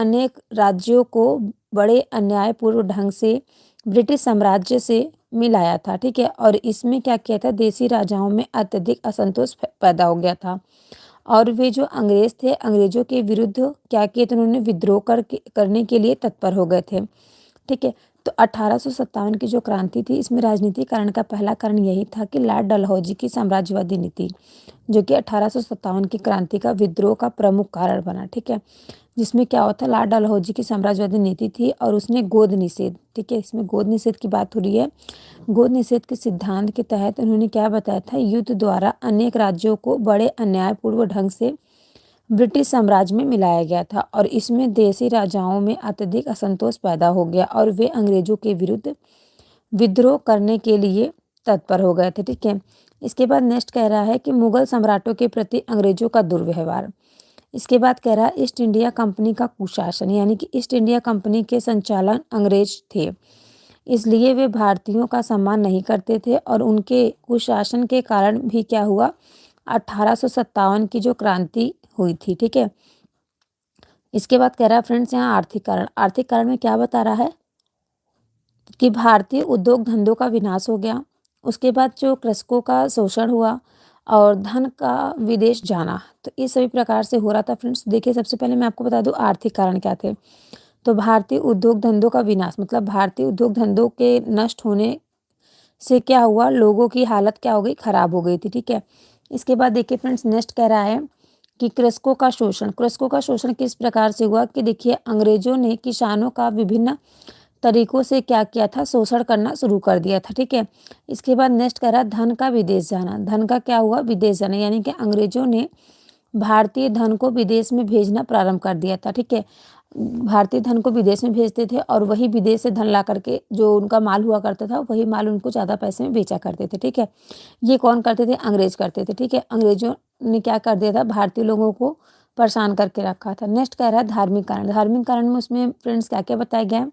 अनेक राज्यों को बड़े अन्यायपूर्ण ढंग से ब्रिटिश साम्राज्य से मिलाया था। ठीक है, और इसमें क्या किया था, देसी राजाओं में अत्यधिक असंतोष पैदा हो गया था और वे जो अंग्रेज थे, अंग्रेजों के विरुद्ध क्या किए थे, उन्होंने विद्रोह करने के लिए तत्पर हो गए थे। ठीक है, तो 1857 की जो क्रांति थी, इसमें राजनीतिकरण का पहला कारण यही था कि लॉर्ड डलहौजी की साम्राज्यवादी नीति, जो कि 1857 की क्रांति का विद्रोह का प्रमुख कारण बना। ठीक है, जिसमें क्या होता है, लॉर्ड डलहौजी की साम्राज्यवादी नीति थी और उसने गोद निषेध, ठीक है, इसमें गोद निषेध की बात हो रही है। गोद निषेध के सिद्धांत के तहत उन्होंने क्या बताया था, युद्ध द्वारा अनेक राज्यों को बड़े अन्यायपूर्ण ढंग से ब्रिटिश साम्राज्य में मिलाया गया था और इसमें देसी राजाओं में अत्यधिक असंतोष पैदा हो गया और वे अंग्रेजों के विरुद्ध विद्रोह करने के लिए तत्पर हो गए थे। ठीक है, इसके बाद नेक्स्ट कह रहा है कि मुगल सम्राटों के प्रति अंग्रेजों का दुर्व्यवहार। इसके बाद कह रहा है ईस्ट इंडिया कंपनी का कुशासन, यानी कि ईस्ट इंडिया कंपनी के संचालन अंग्रेज थे, इसलिए वे भारतीयों का सम्मान नहीं करते थे और उनके कुशासन के कारण भी क्या हुआ, 1857 की जो क्रांति हुई थी। ठीक है, इसके बाद कह रहा है फ्रेंड्स यहाँ आर्थिक कारण, आर्थिक कारण में क्या बता रहा है कि भारतीय उद्योग धंधों का विनाश हो गया, उसके बाद जो कृषकों का शोषण हुआ और धन का विदेश जाना, तो इस सभी प्रकार से हो रहा था। फ्रेंड्स देखिए, सबसे पहले मैं आपको बता दूं आर्थिक कारण क्या थे। तो भारतीय उद्योग धंधों का विनाश मतलब भारतीय उद्योग धंधों के नष्ट होने से क्या हुआ, लोगों की हालत क्या हो गई, खराब हो गई थी। ठीक है, इसके बाद देखिए फ्रेंड्स नेक्स्ट कह रहा है कि कृषकों का शोषण, कृषकों का शोषण किस प्रकार से हुआ कि देखिए अंग्रेजों ने किसानों का विभिन्न तरीकों से क्या किया था, शोषण करना शुरू कर दिया था। ठीक है, इसके बाद नेक्स्ट कह रहा है धन का विदेश जाना, धन का क्या हुआ, विदेश जाना, यानी कि अंग्रेजों ने भारतीय धन को विदेश में भेजना प्रारंभ कर दिया था। ठीक है, भारतीय धन को विदेश में भेजते थे और वही विदेश से धन ला करके जो उनका माल हुआ करता था वही माल उनको ज़्यादा पैसे में बेचा करते थे। ठीक है, ये कौन करते थे, अंग्रेज करते थे। ठीक है, अंग्रेजों ने क्या कर दिया था, भारतीय लोगों को परेशान करके रखा था। नेक्स्ट कह रहा है धार्मिक कारण, धार्मिक कारण में उसमें फ्रेंड्स क्या क्या बताया गया है,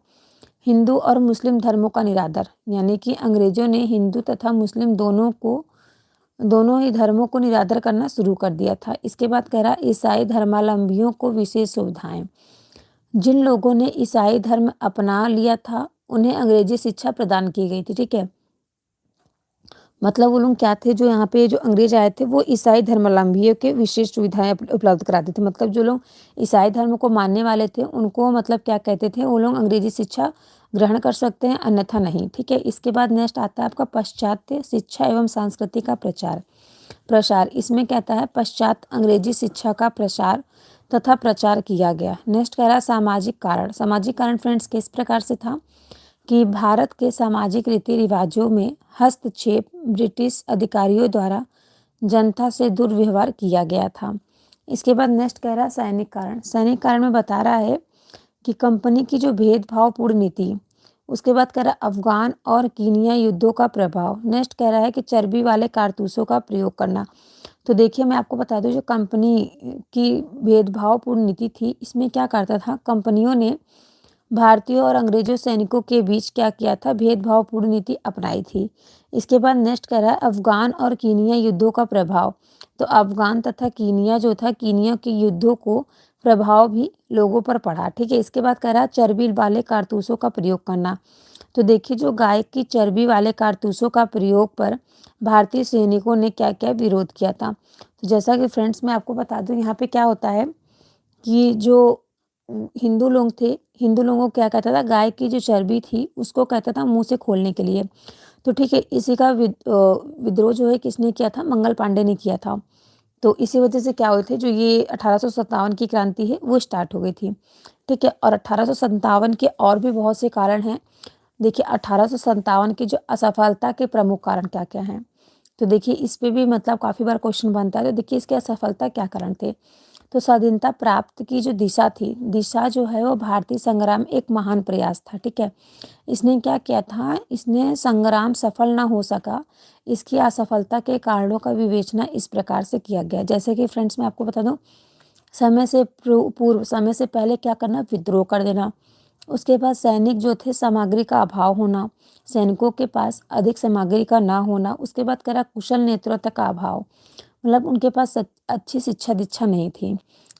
हिंदू और मुस्लिम धर्मों का निरादर, यानी कि अंग्रेजों ने हिंदू तथा मुस्लिम दोनों ही धर्मों को निरादर करना शुरू कर दिया था। इसके बाद कह रहा है ईसाई धर्मावलंबियों को विशेष सुविधाएं, जिन लोगों ने ईसाई धर्म अपना लिया था उन्हें अंग्रेजी शिक्षा प्रदान की गई थी। ठीक है, मतलब वो लोग क्या थे, जो यहाँ पे जो अंग्रेज आए थे वो ईसाई धर्मावलंबियों के विशेष सुविधाएं उपलब्ध कराते थे। मतलब जो लोग ईसाई धर्म को मानने वाले थे उनको मतलब क्या कहते थे, वो लोग अंग्रेजी शिक्षा ग्रहण कर सकते हैं, अन्यथा नहीं। ठीक है, इसके बाद नेक्स्ट आता है आपका पाश्चात्य शिक्षा एवं संस्कृति का प्रसार। इसमें कहता है पश्चात अंग्रेजी शिक्षा का प्रसार तथा प्रचार किया गया। नेक्स्ट कह रहा है सामाजिक कारण, सामाजिक कारण फ्रेंड्स किस प्रकार से था कि भारत के सामाजिक रीति रिवाजों में हस्तक्षेप ब्रिटिश अधिकारियों द्वारा जनता से दुर्व्यवहार किया गया था। इसके बाद नेक्स्ट कह रहा है सैनिक कारण, सैनिक कारण में बता रहा है कि कंपनी की जो भेदभावपूर्ण नीति, उसके बाद कह रहा है अफगान और कीनिया युद्धों का प्रभाव। नेक्स्ट कह रहा है कि चर्बी वाले कारतूसों का प्रयोग करना। तो देखिए मैं आपको बता दूं, जो कंपनी की भेदभावपूर्ण नीति थी, इसमें क्या करता था, कंपनियों ने भारतीयों और अंग्रेजों सैनिकों के बीच क्या किया था, भेदभावपूर्ण नीति अपनाई थी। इसके बाद नेक्स्ट कह रहा है अफगान और कीनिया युद्धों का प्रभाव। तो अफगान तथा कीनिया जो था, कीनिया के युद्धों को प्रभाव भी लोगों पर पड़ा। ठीक है, इसके बाद कह रहा है चर्बी वाले कारतूसों का प्रयोग करना। तो देखिए जो गाय की चर्बी वाले कारतूसों का प्रयोग पर भारतीय सैनिकों ने क्या क्या विरोध किया था। तो जैसा कि फ्रेंड्स मैं आपको बता दूं, यहाँ पे क्या होता है कि जो हिंदू लोग थे, हिंदू लोगों को क्या कहता था, गाय की जो चर्बी थी उसको कहता था मुंह से खोलने के लिए। तो ठीक है, इसी का विद्रोह जो है किसने किया था, मंगल पांडे ने किया था। तो इसी वजह से क्या हुए थे, जो ये 1857 की क्रांति है वो स्टार्ट हो गई थी। ठीक है, और 1857 के और भी बहुत से कारण हैं। देखिए 1857 की जो असफलता के प्रमुख कारण क्या क्या हैं, तो देखिए इस पे भी मतलब काफ़ी बार क्वेश्चन बनता है। तो देखिए इसके असफलता क्या कारण थे। तो स्वाधीनता प्राप्त की जो दिशा थी, दिशा जो है वो भारतीय संग्राम एक महान प्रयास था। ठीक है, इसने क्या किया था, इसने संग्राम सफल ना हो सका, इसकी असफलता के कारणों का विवेचना इस प्रकार से किया गया। जैसे कि फ्रेंड्स मैं आपको बता दूं, समय से पूर्व, समय से पहले क्या करना, विद्रोह कर देना। उसके बाद सैनिक जो थे, सामग्री का अभाव होना, सैनिकों के पास अधिक सामग्री का ना होना। उसके बाद कह रहा कुशल नेतृत्व का अभाव, मतलब उनके पास अच्छी शिक्षा दीक्षा नहीं थी।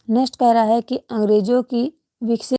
नेक्स्ट कह रहा है कि अंग्रेजों की विकसित